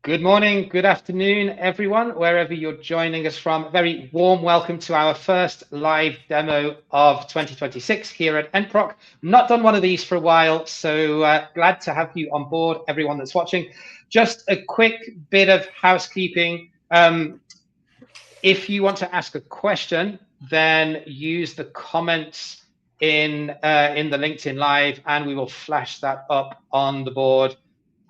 Good morning, good afternoon, everyone, wherever you're joining us from. A very warm welcome to our first live demo of 2026 here at NPROC. Not done one of these for a while, so glad to have you on board, everyone that's watching. Just a quick bit of housekeeping. If you want to ask a question, then use the comments in the LinkedIn Live, and we will flash that up on the board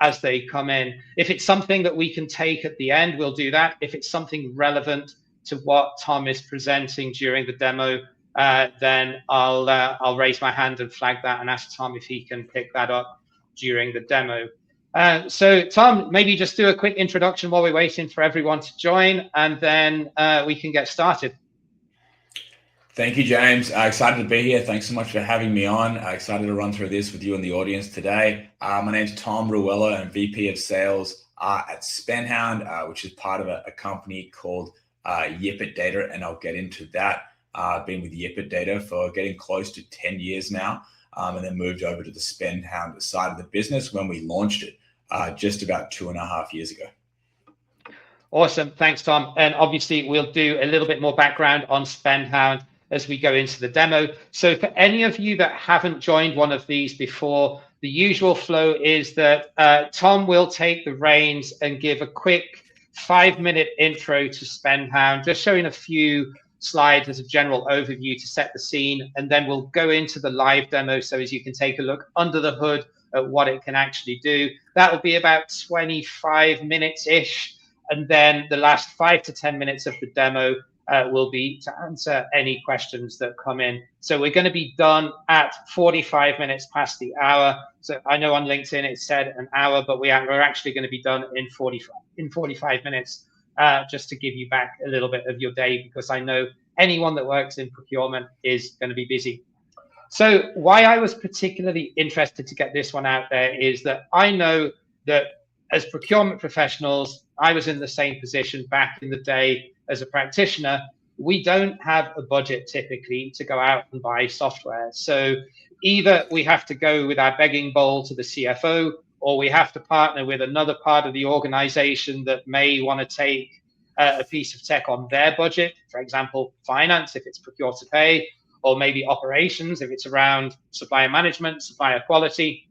as they come in. If it's something that we can take at the end, we'll do that. If it's something relevant to what Tom is presenting during the demo, then I'll raise my hand and flag that and ask Tom if he can pick that up during the demo. So Tom, maybe just do a quick introduction while we're waiting for everyone to join, and then we can get started. Thank you, James. Excited to be here. Thanks so much for having me on. Excited to run through this with you and the audience today. My name's Tom Ruella. I'm VP of Sales at SpendHound, which is part of a company called Yipit Data, and I'll get into that. I've been with Yipit Data for getting close to 10 years now, and then moved over to the SpendHound side of the business when we launched it just about 2.5 years ago. Awesome. Thanks, Tom. And obviously, we'll do a little bit more background on SpendHound as we go into the demo. So for any of you that haven't joined one of these before, the usual flow is that Tom will take the reins and give a quick 5-minute intro to SpendHound, just showing a few slides as a general overview to set the scene, and then we'll go into the live demo so as you can take a look under the hood at what it can actually do. That will be about 25 minutes-ish, and then the last 5 to 10 minutes of the demo will be to answer any questions that come in. So we're going to be done at 45 minutes past the hour. So I know on LinkedIn it said an hour, but we're actually going to be done in 45 minutes, just to give you back a little bit of your day, because I know anyone that works in procurement is going to be busy. So why I was particularly interested to get this one out there is that I know that as procurement professionals, I was in the same position back in the day as a practitioner. We don't have a budget typically to go out and buy software. So either we have to go with our begging bowl to the CFO, or we have to partner with another part of the organization that may want to take a piece of tech on their budget. For example, finance, if it's procure to pay, or maybe operations, if it's around supplier management, supplier quality.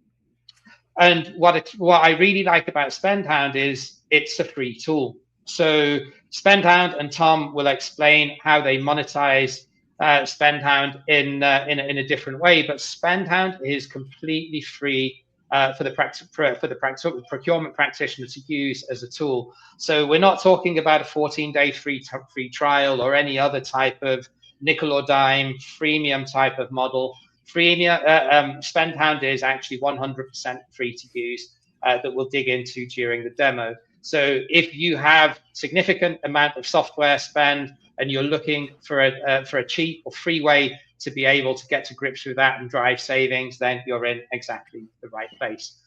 And what I really like about SpendHound is it's a free tool. So SpendHound, and Tom will explain how they monetize SpendHound in a different way. But SpendHound is completely free for the procurement practitioner to use as a tool. So we're not talking about a 14-day free trial or any other type of nickel or dime freemium type of model. SpendHound is actually 100% free to use, that we'll dig into during the demo. So if you have significant amount of software spend and you're looking for a cheap or free way to be able to get to grips with that and drive savings, then you're in exactly the right place.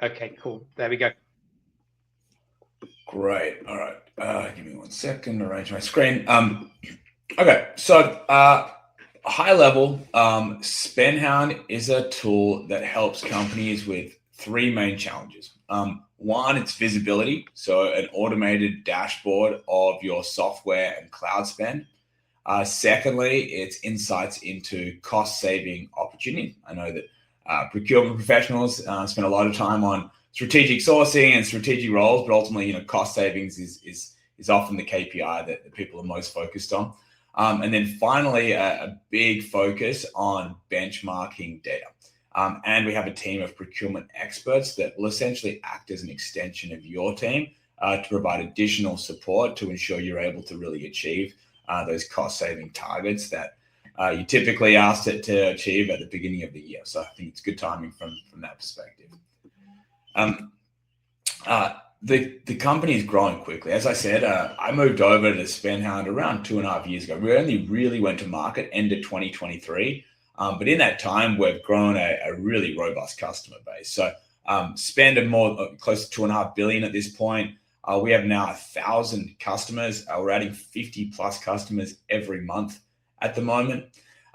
Okay, cool. There we go. Great. All right. Give me 1 second. Arrange my screen. Okay. So high level, SpendHound is a tool that helps companies with 3 main challenges. One, it's visibility, so an automated dashboard of your software and cloud spend. Secondly, it's insights into cost-saving opportunity. I know that procurement professionals spend a lot of time on strategic sourcing and strategic roles, but ultimately, cost savings is often the KPI that people are most focused on. And then finally, a big focus on benchmarking data. And we have a team of procurement experts that will essentially act as an extension of your team to provide additional support to ensure you're able to really achieve those cost-saving targets that you typically asked it to achieve at the beginning of the year. So I think it's good timing from that perspective. The company is growing quickly. As I said, I moved over to SpendHound around 2.5 years ago. We only really went to market end of 2023. But in that time, we've grown a really robust customer base. So spend close to $2.5 billion at this point. We have now 1,000 customers. We're adding 50 plus customers every month at the moment.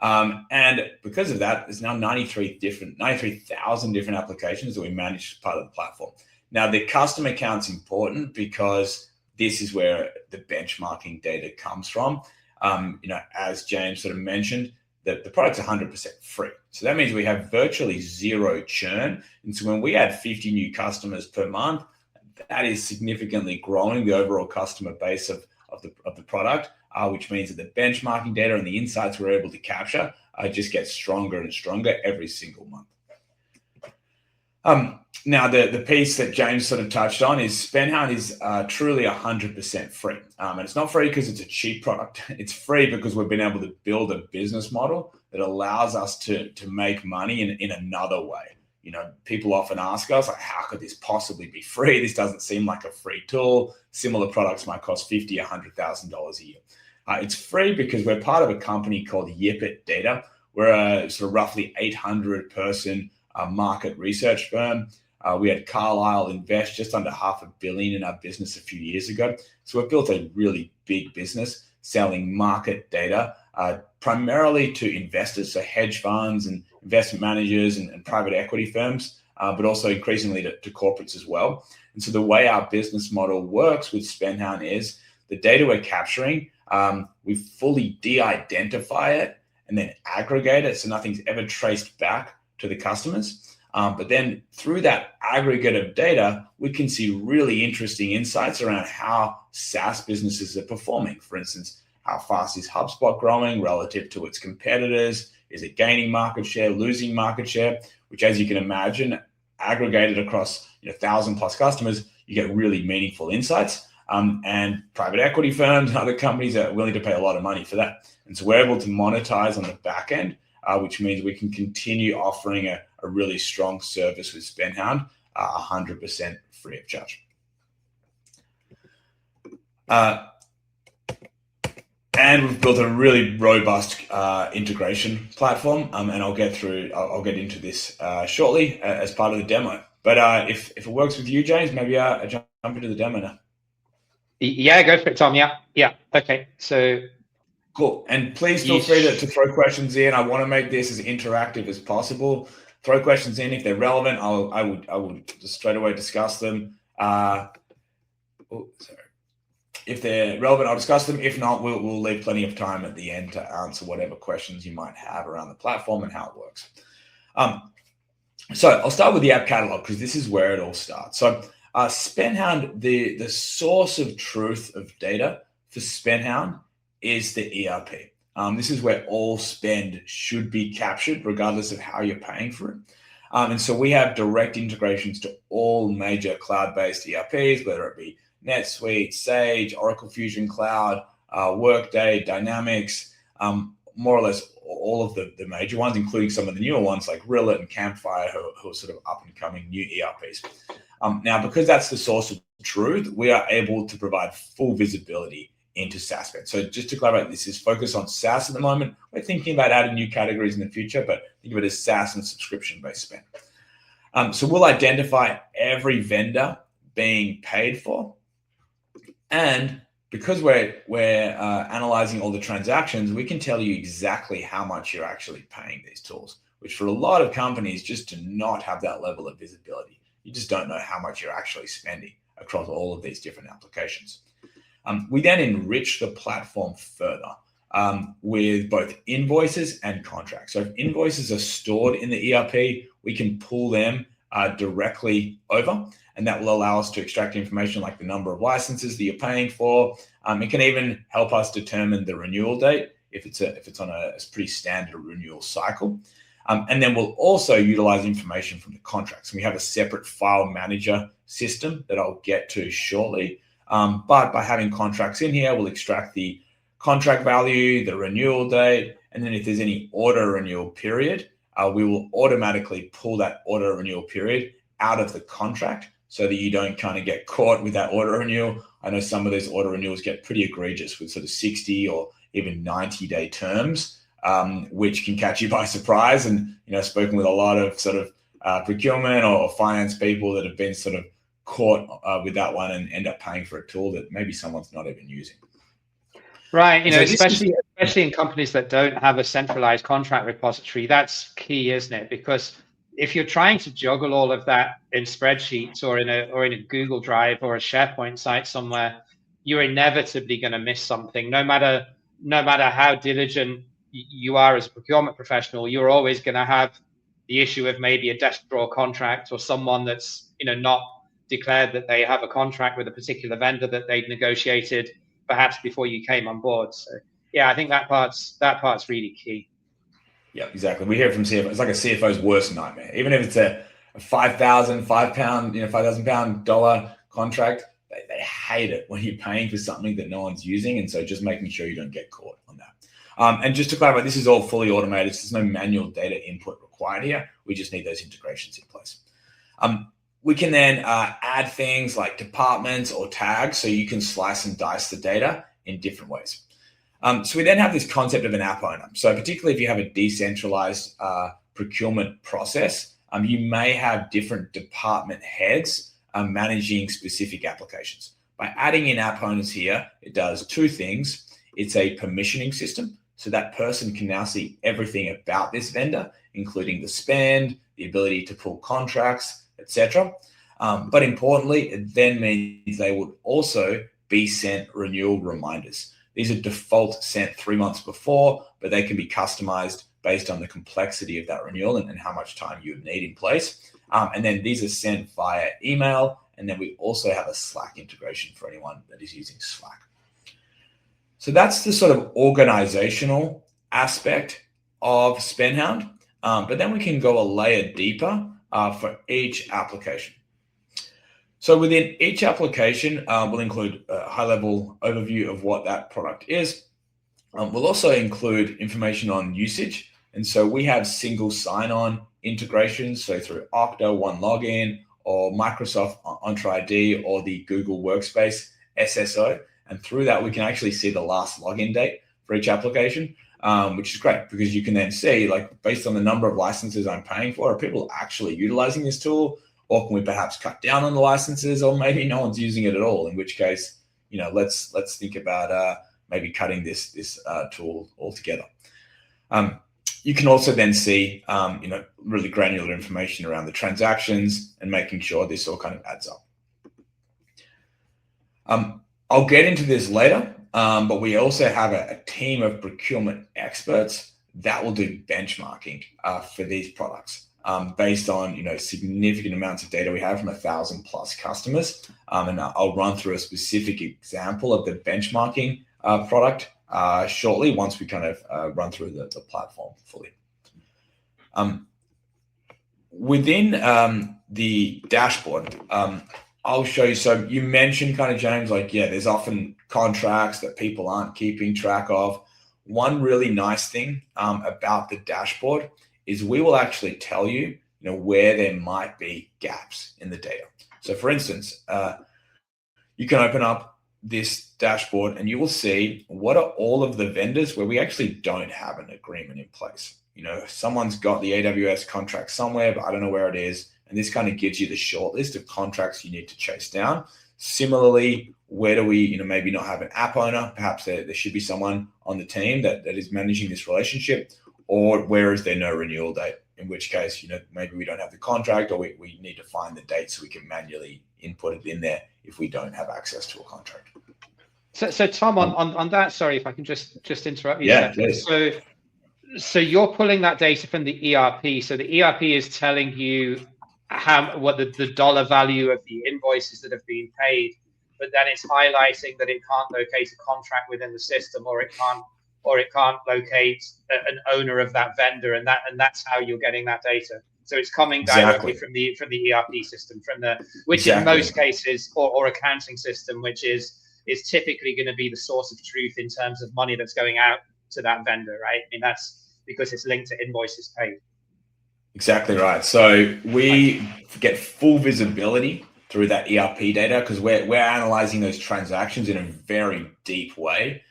And because of that, there's now 93,000 different applications that we manage as part of the platform. Now, the customer count's important because this is where the benchmarking data comes from. As James sort of mentioned, the product's 100% free. So that means we have virtually zero churn. And so when we add 50 new customers per month, that is significantly growing the overall customer base of the product, which means that the benchmarking data and the insights we're able to capture just get stronger and stronger every single month. Now, the piece that James sort of touched on is SpendHound is truly 100% free. And it's not free because it's a cheap product. It's free because we've been able to build a business model that allows us to make money in another way. People often ask us, like, how could this possibly be free? This doesn't seem like a free tool. Similar products might cost $50,000, $100,000 a year. It's free because we're part of a company called Yipit Data. We're a sort of roughly 800-person market research firm. We had Carlyle invest just under $500 million in our business a few years ago. So we've built a really big business selling market data, primarily to investors, so hedge funds and investment managers and private equity firms, but also increasingly to corporates as well. And so the way our business model works with SpendHound is the data we're capturing, we fully de-identify it and then aggregate it so nothing's ever traced back to the customers. But then through that aggregate of data, we can see really interesting insights around how SaaS businesses are performing. For instance, how fast is HubSpot growing relative to its competitors? Is it gaining market share, losing market share? Which, as you can imagine, aggregated across 1,000+ customers, you get really meaningful insights. And private equity firms and other companies are willing to pay a lot of money for that. And so we're able to monetize on the back end, which means we can continue offering a really strong service with SpendHound, 100% free of charge. And we've built a really robust integration platform, and I'll get into this shortly as part of the demo. But if it works with you, James, maybe I jump into the demo now. Yeah, go for it, Tom. Yeah. Okay. So cool. And please feel free to throw questions in. I want to make this as interactive as possible. Throw questions in if they're relevant. I would just straight away discuss them. If they're relevant, I'll discuss them. If not, we'll leave plenty of time at the end to answer whatever questions you might have around the platform and how it works. So I'll start with the app catalog because this is where it all starts. So SpendHound, the source of truth of data for SpendHound is the ERP. This is where all spend should be captured, regardless of how you're paying for it. And so we have direct integrations to all major cloud-based ERPs, whether it be NetSuite, Sage, Oracle Fusion Cloud, Workday, Dynamics, more or less all of the major ones, including some of the newer ones like Rillet and Campfire, who are sort of up-and-coming new ERPs. Now, because that's the source of truth, we are able to provide full visibility into SaaS spend. So just to clarify, this is focused on SaaS at the moment. We're thinking about adding new categories in the future, but think of it as SaaS and subscription-based spend. So we'll identify every vendor being paid for. And because we're analyzing all the transactions, we can tell you exactly how much you're actually paying these tools, which for a lot of companies just do not have that level of visibility. You just don't know how much you're actually spending across all of these different applications. We then enrich the platform further with both invoices and contracts. So if invoices are stored in the ERP, we can pull them directly over, and that will allow us to extract information like the number of licenses that you're paying for. It can even help us determine the renewal date if it's on a pretty standard renewal cycle. And then we'll also utilize information from the contracts. We have a separate file manager system that I'll get to shortly. But by having contracts in here, we'll extract the contract value, the renewal date, and then if there's any auto renewal period, we will automatically pull that auto renewal period out of the contract so that you don't kind of get caught with that auto renewal. I know some of those auto renewals get pretty egregious with sort of 60 or even 90-day terms, which can catch you by surprise. And, spoken with a lot of sort of procurement or finance people that have been sort of caught with that one and end up paying for a tool that maybe someone's not even using. Right, so especially in companies that don't have a centralized contract repository, that's key, isn't it? Because if you're trying to juggle all of that in spreadsheets or in a Google Drive or a SharePoint site somewhere, you're inevitably going to miss something. No matter how diligent you are as a procurement professional, you're always going to have the issue of maybe a desk drawer contract or someone that's not declared that they have a contract with a particular vendor that they'd negotiated perhaps before you came on board. So yeah, I think that part's really key. Yeah, exactly. We hear it from CFO. It's like a CFO's worst nightmare. Even if it's a $5,000 dollar contract, they hate it when you're paying for something that no one's using. And so just making sure you don't get caught on that. And just to clarify, this is all fully automated. So there's no manual data input required here. We just need those integrations in place. We can then add things like departments or tags so you can slice and dice the data in different ways. So we then have this concept of an app owner. So particularly if you have a decentralized procurement process, you may have different department heads managing specific applications. By adding in app owners here, it does two things. It's a permissioning system. So that person can now see everything about this vendor, including the spend, the ability to pull contracts, etc. But importantly, it then means they would also be sent renewal reminders. These are default sent 3 months before, but they can be customized based on the complexity of that renewal and how much time you would need in place. And then these are sent via email. And then we also have a Slack integration for anyone that is using Slack. So that's the sort of organizational aspect of SpendHound. But then we can go a layer deeper for each application. So within each application, we'll include a high-level overview of what that product is. We'll also include information on usage. And so we have single sign-on integrations, so through Okta One Login or Microsoft Entra ID or the Google Workspace SSO. And through that, we can actually see the last login date for each application, which is great because you can then see, like, based on the number of licenses I'm paying for, are people actually utilizing this tool? Or can we perhaps cut down on the licenses, or maybe no one's using it at all, in which case, let's think about maybe cutting this tool altogether. You can also then see, really granular information around the transactions and making sure this all kind of adds up. I'll get into this later, but we also have a team of procurement experts that will do benchmarking for these products. Based on significant amounts of data we have from 1,000+ customers, and I'll run through a specific example of the benchmarking product shortly once we kind of run through the platform fully. Within the dashboard, I'll show you. So you mentioned kind of, James, like, yeah, there's often contracts that people aren't keeping track of. One really nice thing about the dashboard is we will actually tell you, where there might be gaps in the data. So for instance, you can open up this dashboard and you will see what are all of the vendors where we actually don't have an agreement in place. Someone's got the AWS contract somewhere, but I don't know where it is. And this kind of gives you the short list of contracts you need to chase down. Similarly, where do we, maybe not have an app owner? Perhaps there should be someone on the team that is managing this relationship. Or where is there no renewal date? In which case, maybe we don't have the contract, or we need to find the date so we can manually input it in there if we don't have access to a contract. So Tom, on that, sorry if I can just interrupt you. Yeah, please. So you're pulling that data from the ERP. So the ERP is telling you what the dollar value of the invoices that have been paid, but then it's highlighting that it can't locate a contract within the system, or it can't locate an owner of that vendor, and that's how you're getting that data. So it's coming directly from the ERP system, which in most cases, or accounting system, which is typically going to be the source of truth in terms of money that's going out to that vendor, right? I mean, that's because it's linked to invoices paid. Exactly right. So we get full visibility through that ERP data because we're analyzing those transactions in a very deep way.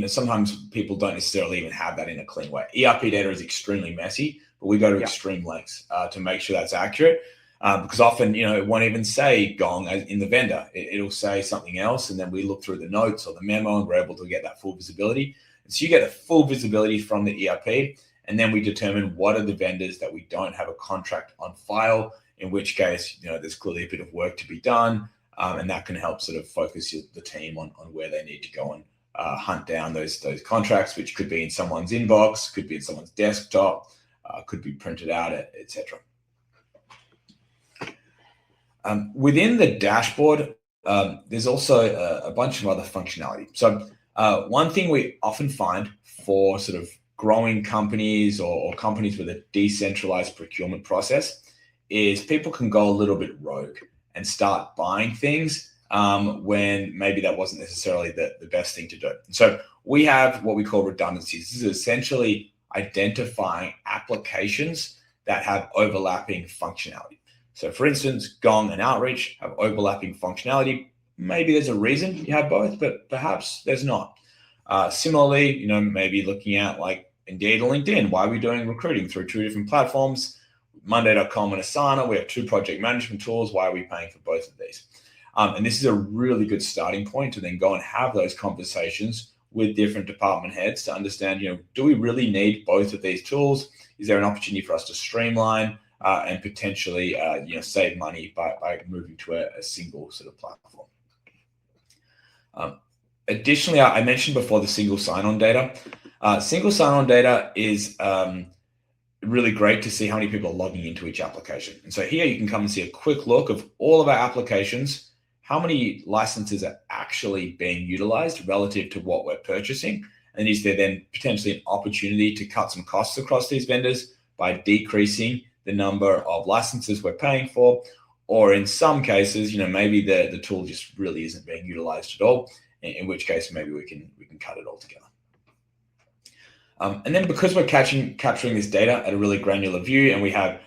Sometimes people don't necessarily even have that in a clean way. ERP data is extremely messy, but we go to extreme lengths to make sure that's accurate. Because often, it won't even say Gong in the vendor. It'll say something else, and then we look through the notes or the memo, and we're able to get that full visibility. And so you get the full visibility from the ERP, And then we determine what are the vendors that we don't have a contract on file, in which case, there's clearly a bit of work to be done. And that can help sort of focus the team on where they need to go and hunt down those contracts, which could be in someone's inbox, could be in someone's desktop, could be printed out, etc. Within the dashboard, there's also a bunch of other functionality. So one thing we often find for sort of growing companies or companies with a decentralized procurement process is people can go a little bit rogue and start buying things when maybe that wasn't necessarily the best thing to do. So we have what we call redundancies. This is essentially identifying applications that have overlapping functionality. So for instance, Gong and Outreach have overlapping functionality. Maybe there's a reason you have both, but perhaps there's not. Similarly, maybe looking at like Indeed and LinkedIn. Why are we doing recruiting through two different platforms? Monday.com and Asana, we have two project management tools. Why are we paying for both of these? And this is a really good starting point to then go and have those conversations with different department heads to understand, do we really need both of these tools? Is there an opportunity for us to streamline and potentially, save money by moving to a single sort of platform? Additionally, I mentioned before the single sign-on data. Single sign-on data is really great to see how many people are logging into each application. And so here you can come and see a quick look of all of our applications, how many licenses are actually being utilized relative to what we're purchasing. And is there then potentially an opportunity to cut some costs across these vendors by decreasing the number of licenses we're paying for? Or in some cases, maybe the tool just really isn't being utilized at all, in which case maybe we can cut it all together. And then because we're capturing this data at a really granular view, and we have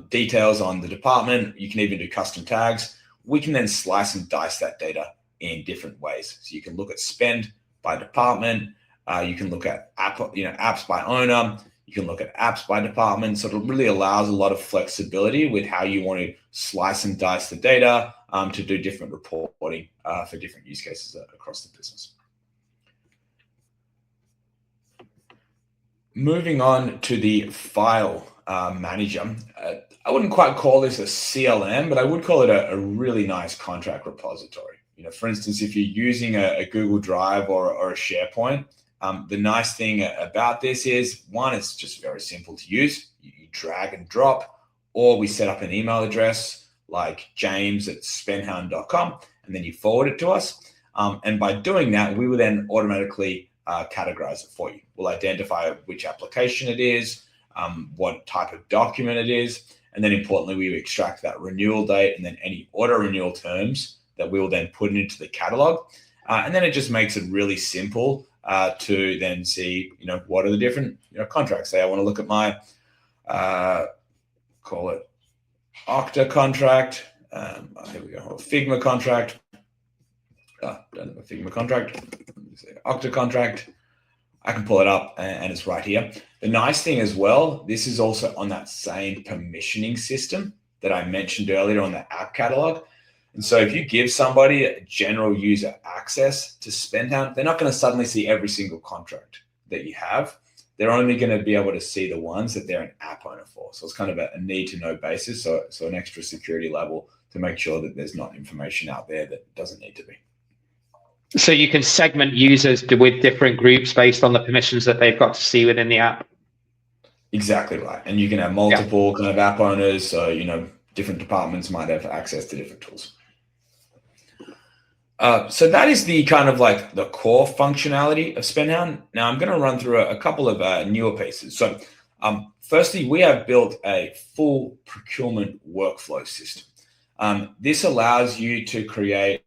details on the department, you can even do custom tags. We can then slice and dice that data in different ways. So you can look at spend by department. You can look at apps by owner. You can look at apps by department. So it really allows a lot of flexibility with how you want to slice and dice the data to do different reporting for different use cases across the business. Moving on to the file manager. I wouldn't quite call this a CLM, but I would call it a really nice contract repository. For instance, if you're using a Google Drive or a SharePoint, the nice thing about this is, one, it's just very simple to use. You drag and drop, or we set up an email address like james@spendhound.com, and then you forward it to us. And by doing that, we will then automatically categorize it for you. We'll identify which application it is, what type of document it is, and then importantly, we extract that renewal date and then any auto renewal terms that we will then put into the catalog. And then it just makes it really simple to then see, what are the different contracts. Say I want to look at my, call it Okta contract. Here we go, Figma contract. Don't have a Figma contract. Okta contract. I can pull it up and it's right here. The nice thing as well, this is also on that same permissioning system that I mentioned earlier on the app catalog. And so if you give somebody a general user access to SpendHound, they're not going to suddenly see every single contract that you have. They're only going to be able to see the ones that they're an app owner for. So it's kind of a need to know basis. So an extra security level to make sure that there's not information out there that doesn't need to be. So you can segment users with different groups based on the permissions that they've got to see within the app. Exactly right. And you can have multiple kind of app owners. So, different departments might have access to different tools. So that is the kind of like the core functionality of SpendHound. Now I'm going to run through a couple of newer pieces. So firstly, we have built a full procurement workflow system. This allows you to create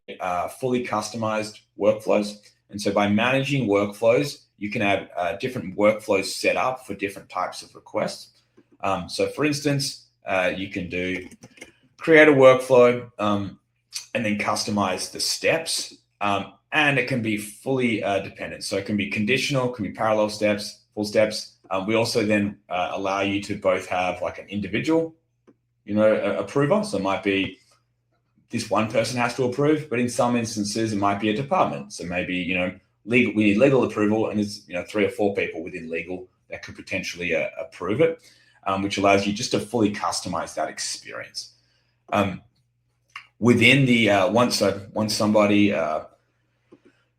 fully customized workflows. And so by managing workflows, you can have different workflows set up for different types of requests. So for instance, you can create a workflow and then customize the steps. And it can be fully dependent. So it can be conditional, can be parallel steps, full steps. We also then allow you to both have like an individual, approver. So it might be this one person has to approve, but in some instances it might be a department. So maybe, we need legal approval and it's, 3 or 4 people within legal that could potentially approve it, which allows you just to fully customize that experience. Within the once somebody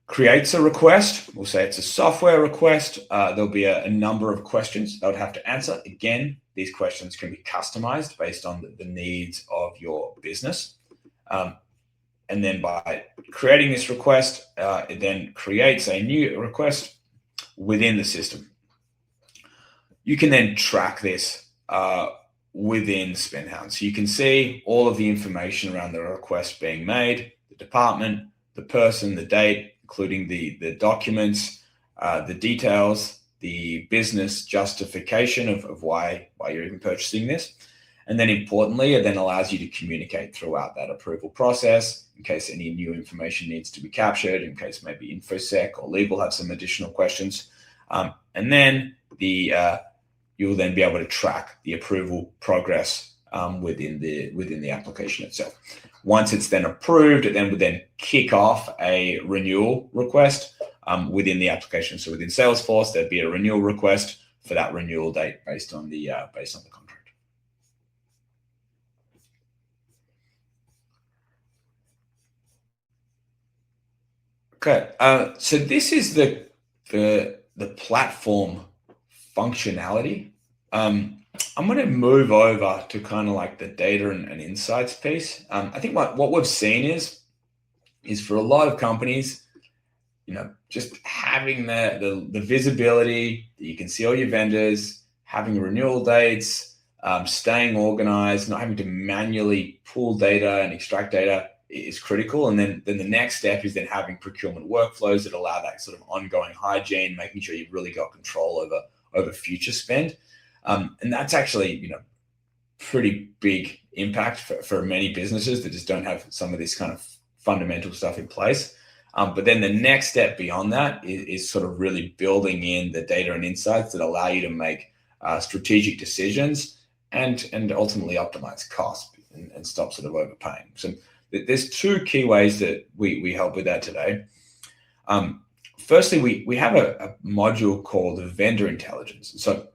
creates a request, we'll say it's a software request, there'll be a number of questions they would have to answer. Again, these questions can be customized based on the needs of your business. And then by creating this request, it then creates a new request within the system. You can then track this within SpendHound. So you can see all of the information around the request being made, the department, the person, the date, including the documents, the details, the business justification of why you're even purchasing this. And then importantly, it then allows you to communicate throughout that approval process in case any new information needs to be captured, in case maybe InfoSec or legal have some additional questions. And then you'll then be able to track the approval progress within the application itself. Once it's then approved, it then would then kick off a renewal request within the application. So within Salesforce, there'd be a renewal request for that renewal date based on the contract. Okay, so this is the platform functionality. I'm going to move over to kind of like the data and insights piece. I think what we've seen is for a lot of companies, just having the visibility that you can see all your vendors, having renewal dates, staying organized, not having to manually pull data and extract data is critical. And then the next step is then having procurement workflows that allow that sort of ongoing hygiene, making sure you've really got control over future spend. And that's actually, pretty big impact for many businesses that just don't have some of this kind of fundamental stuff in place. But then the next step beyond that is sort of really building in the data and insights that allow you to make strategic decisions and ultimately optimize costs and stop sort of overpaying. So there's two key ways that we help with that today. Firstly, we have a module called vendor intelligence. So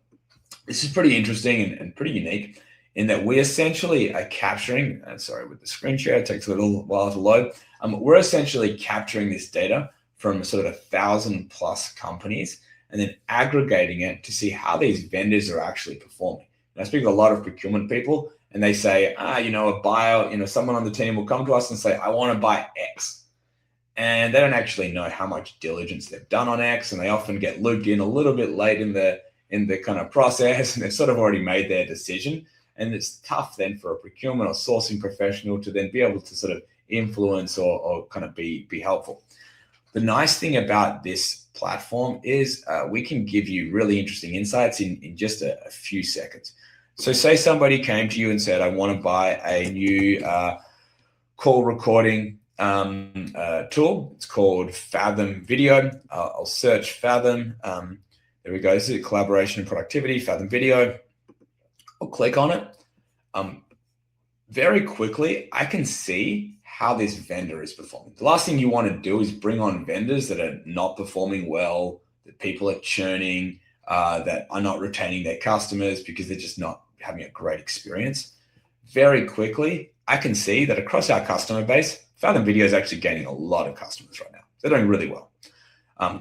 this is pretty interesting and pretty unique in that we essentially are capturing, sorry, with the screen share, it takes a little while to load. We're essentially capturing this data from sort of 1,000+ companies and then aggregating it to see how these vendors are actually performing. And I speak to a lot of procurement people and they say, a buyer, someone on the team will come to us and say, I want to buy X. And they don't actually know how much diligence they've done on X. And they often get looped in a little bit late in the kind of process and they've sort of already made their decision. And it's tough then for a procurement or sourcing professional to then be able to sort of influence or kind of be helpful. The nice thing about this platform is we can give you really interesting insights in just a few seconds. So say somebody came to you and said, I want to buy a new call recording tool. It's called Fathom Video. I'll search Fathom. There we go. This is collaboration and productivity, Fathom Video. I'll click on it. Very quickly, I can see how this vendor is performing. The last thing you want to do is bring on vendors that are not performing well, that people are churning, that are not retaining their customers because they're just not having a great experience. Very quickly, I can see that across our customer base, Fathom Video is actually gaining a lot of customers right now. They're doing really well.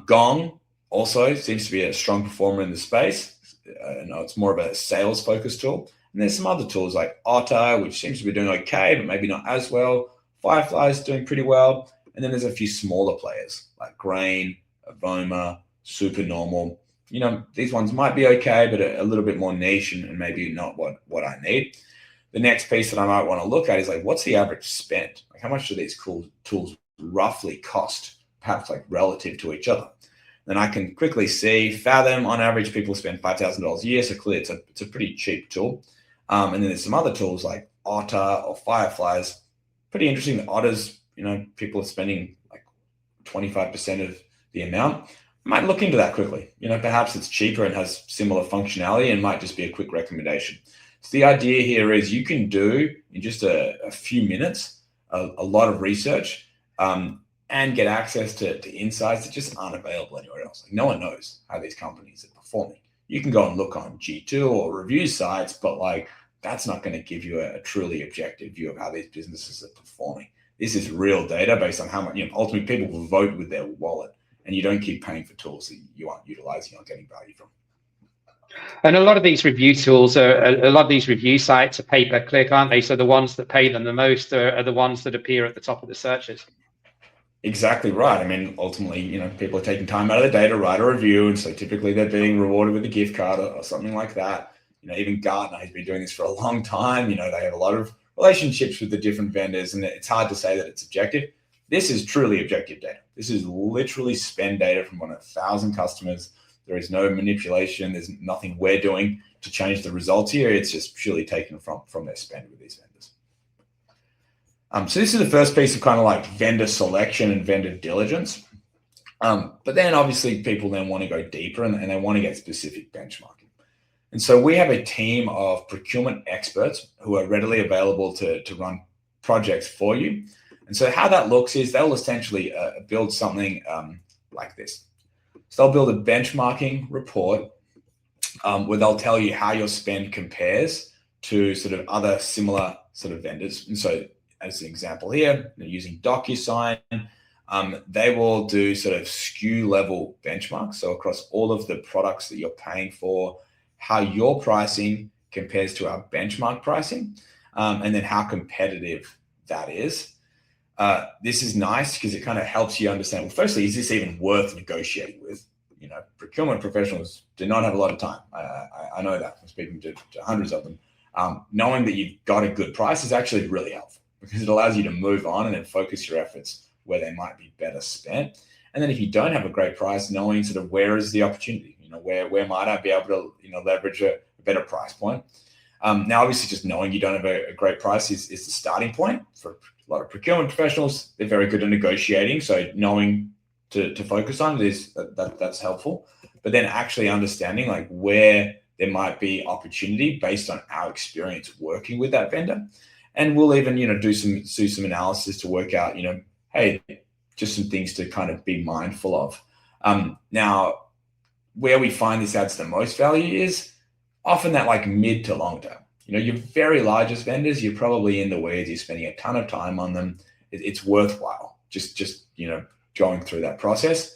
Gong also seems to be a strong performer in the space. It's more of a sales-focused tool. And there's some other tools like Otter, which seems to be doing okay, but maybe not as well. Firefly is doing pretty well. And then there's a few smaller players like Grain, Avoma, Supernormal. These ones might be okay, but a little bit more niche and maybe not what I need. The next piece that I might want to look at is like, what's the average spend? Like, how much do these cool tools roughly cost, perhaps like relative to each other? Then I can quickly see Fathom, on average, people spend $5,000 a year. So clearly it's a pretty cheap tool. And then there's some other tools like Otter or Fireflies. Pretty interesting that Otter's, people are spending like 25% of the amount. I might look into that quickly. Perhaps it's cheaper and has similar functionality and might just be a quick recommendation. So the idea here is you can do in just a few minutes a lot of research and get access to insights that just aren't available anywhere else. Like, no one knows how these companies are performing. You can go and look on G2 or review sites, but like that's not going to give you a truly objective view of how these businesses are performing. This is real data based on how much, ultimately people will vote with their wallet, and you don't keep paying for tools that you aren't utilizing or getting value from. And a lot of these review tools a lot of these review sites are pay per click, aren't they? So the ones that pay them the most are the ones that appear at the top of the searches. Exactly right. I mean, ultimately, people are taking time out of the day to write a review, and so typically they're being rewarded with a gift card or something like that. Even Gartner has been doing this for a long time. They have a lot of relationships with the different vendors, and it's hard to say that it's objective. This is truly objective data. This is literally spend data from 1,000 customers. There is no manipulation. There's nothing we're doing to change the results here. It's just purely taken from their spend with these vendors. So this is the first piece of kind of like vendor selection and vendor diligence. But then obviously people then want to go deeper and they want to get specific benchmarking. And so we have a team of procurement experts who are readily available to run projects for you. And so how that looks is they'll essentially build something like this. So they'll build a benchmarking report where they'll tell you how your spend compares to sort of other similar sort of vendors. And so as an example here, they're using DocuSign. They will do sort of SKU level benchmarks. So across all of the products that you're paying for, how your pricing compares to our benchmark pricing, and then how competitive that is. This is nice because it kind of helps you understand, well, firstly, is this even worth negotiating with? Procurement professionals do not have a lot of time. I know that from speaking to hundreds of them. Knowing that you've got a good price is actually really helpful because it allows you to move on and then focus your efforts where they might be better spent. And then if you don't have a great price, knowing sort of where is the opportunity, where might I be able to, leverage a better price point. Now, obviously, just knowing you don't have a great price is the starting point. For a lot of procurement professionals, they're very good at negotiating. So knowing to focus on it that's helpful. But then actually understanding like where there might be opportunity based on our experience working with that vendor. And we'll even, do some analysis to work out, hey, just some things to kind of be mindful of. Now, where we find this adds the most value is often that like mid to long term. Your very largest vendors, you're probably in the weeds, you're spending a ton of time on them. It's worthwhile just going through that process.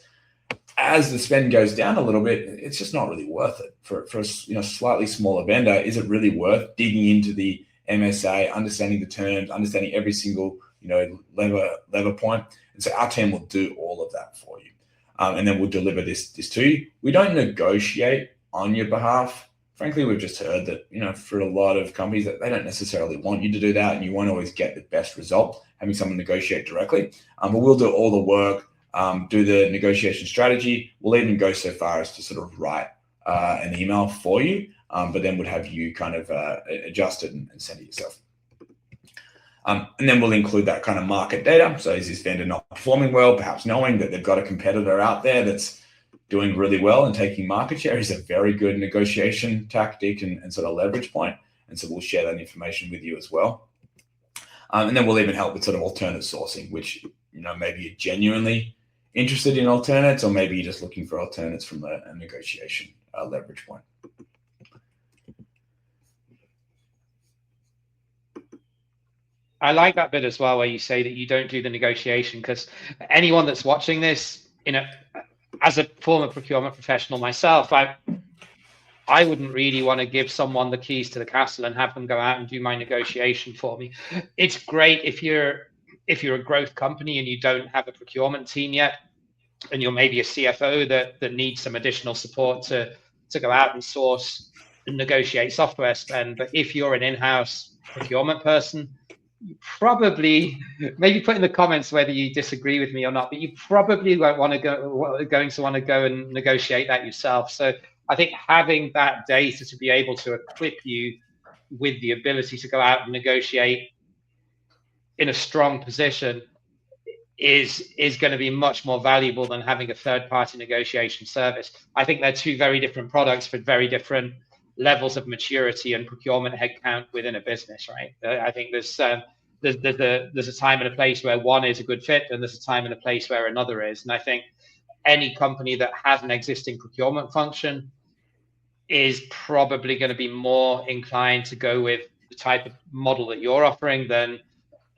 As the spend goes down a little bit, it's just not really worth it. For a slightly smaller vendor, is it really worth digging into the MSA, understanding the terms, understanding every single lever point? And so our team will do all of that for you. And then we'll deliver this to you. We don't negotiate on your behalf. Frankly, we've just heard that, for a lot of companies that they don't necessarily want you to do that, and you won't always get the best result having someone negotiate directly. But we'll do all the work, do the negotiation strategy. We'll even go so far as to sort of write an email for you, but then would have you kind of adjust it and send it yourself. And then we'll include that kind of market data. So is this vendor not performing well? Perhaps knowing that they've got a competitor out there that's doing really well and taking market share is a very good negotiation tactic and sort of leverage point. And so we'll share that information with you as well. And then we'll even help with sort of alternate sourcing, which, maybe you're genuinely interested in alternates, or maybe you're just looking for alternates from a negotiation leverage point. I like that bit as well, where you say that you don't do the negotiation, because anyone that's watching this, as a former procurement professional myself, I wouldn't really want to give someone the keys to the castle and have them go out and do my negotiation for me. It's great if you're a growth company and you don't have a procurement team yet, and you're maybe a CFO that needs some additional support to go out and source and negotiate software spend. But if you're an in-house procurement person, you probably, maybe put in the comments whether you disagree with me or not, but you probably won't want to go and negotiate that yourself. So I think having that data to be able to equip you with the ability to go out and negotiate in a strong position is going to be much more valuable than having a third-party negotiation service. I think they're two very different products for very different levels of maturity and procurement headcount within a business, right? I think there's a time and a place where one is a good fit, and there's a time and a place where another is. And I think any company that has an existing procurement function is probably going to be more inclined to go with the type of model that you're offering than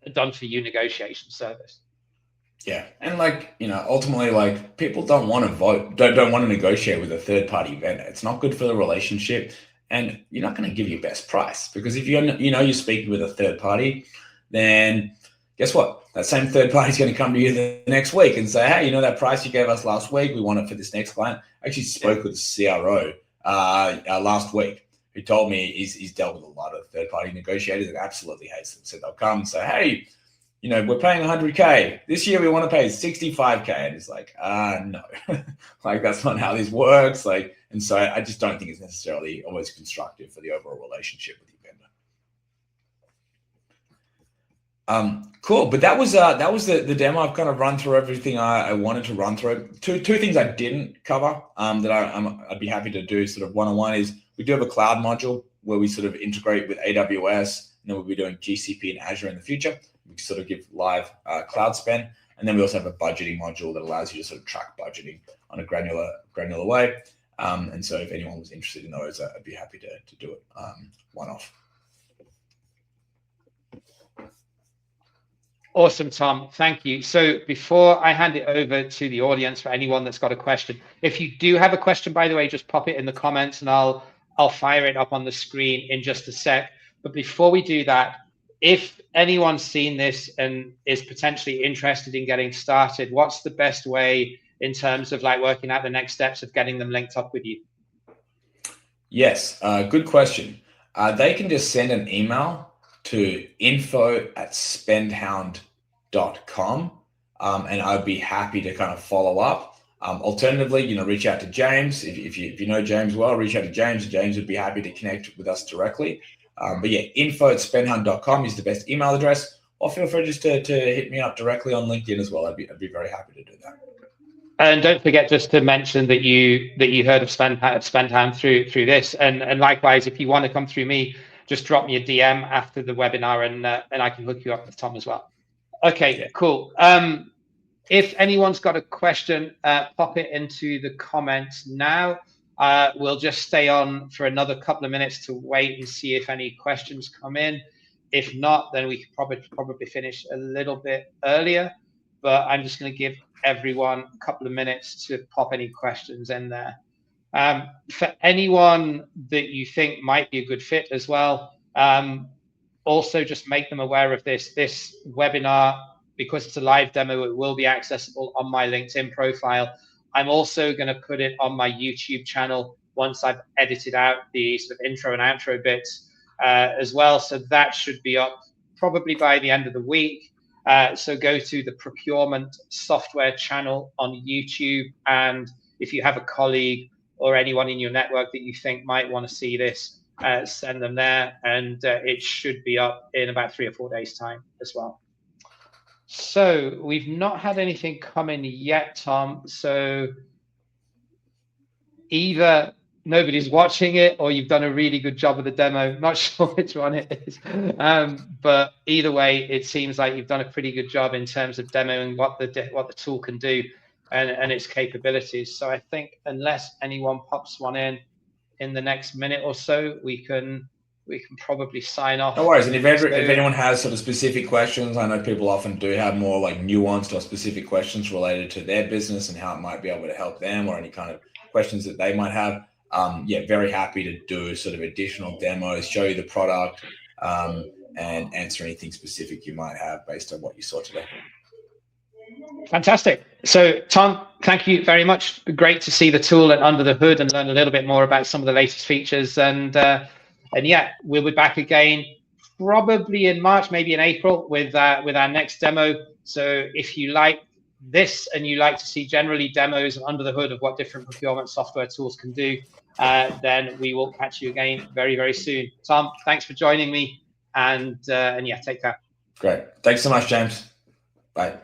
a done for you negotiation service. Yeah, and like, ultimately, like, people don't want to don't want to negotiate with a third party vendor. It's not good for the relationship, and you're not going to give your best price, because if you're speaking with a third party, then guess what? That same third party is going to come to you the next week and say, hey, that price you gave us last week, we want it for this next client. I actually spoke with the CRO last week, who told me he's dealt with a lot of third party negotiators and absolutely hates them. So they'll come and say, hey, we're paying 100K. This year we want to pay 65K. And it's like, no, like, that's not how this works. Like, and so I just don't think it's necessarily always constructive for the overall relationship with your vendor. Cool. But that was the demo. I've kind of run through everything I wanted to run through. Two things I didn't cover that I'd be happy to do sort of one-on-one is we do have a cloud module where we sort of integrate with AWS, and then we'll be doing GCP and Azure in the future. We sort of give live cloud spend. And then we also have a budgeting module that allows you to sort of track budgeting on a granular way. And so if anyone was interested in those, I'd be happy to do it one-off. Awesome, Tom. Thank you. So before I hand it over to the audience for anyone that's got a question, if you do have a question, by the way, just pop it in the comments and I'll fire it up on the screen in just a sec. But before we do that, if anyone's seen this and is potentially interested in getting started, what's the best way in terms of like working out the next steps of getting them linked up with you? Yes, good question. They can just send an email to info@spendhound.com, and I'd be happy to kind of follow up. Alternatively, reach out to James. If you know James well, reach out to James. James would be happy to connect with us directly. But yeah, info@spendhound.com is the best email address, or feel free just to hit me up directly on LinkedIn as well. I'd be very happy to do that. And don't forget just to mention that you heard of SpendHound through this, and likewise, if you want to come through me, just drop me a DM after the webinar, and I can hook you up with Tom as well. Okay, yeah. Cool. If anyone's got a question, pop it into the comments now. We'll just stay on for another couple of minutes to wait and see if any questions come in. If not, then we could probably finish a little bit earlier, but I'm just going to give everyone a couple of minutes to pop any questions in there. For anyone that you think might be a good fit as well, also just make them aware of this webinar. Because it's a live demo, it will be accessible on my LinkedIn profile. I'm also going to put it on my YouTube channel once I've edited out the sort of intro and outro bits as well. So that should be up probably by the end of the week. So go to the Procurement software channel on YouTube. And if you have a colleague or anyone in your network that you think might want to see this, send them there. And it should be up in about 3 or 4 days' time as well. So we've not had anything come in yet, Tom. So either nobody's watching it or you've done a really good job of the demo. Not sure which one it is. But either way, it seems like you've done a pretty good job in terms of demoing what the tool can do and its capabilities. So I think unless anyone pops one in the next minute or so, we can probably sign off. No worries. And if anyone has sort of specific questions, I know people often do have more like nuanced or specific questions related to their business and how it might be able to help them, or any kind of questions that they might have. Yeah, very happy to do sort of additional demos, show you the product, and answer anything specific you might have based on what you saw today. Fantastic. So Tom, thank you very much. Great to see the tool and under the hood and learn a little bit more about some of the latest features. And yeah, we'll be back again probably in March, maybe in April with our next demo. So if you like this and you like to see generally demos under the hood of what different procurement software tools can do, then we will catch you again very, very soon. Tom, thanks for joining me. And yeah, take care. Great. Thanks so much, James. Bye.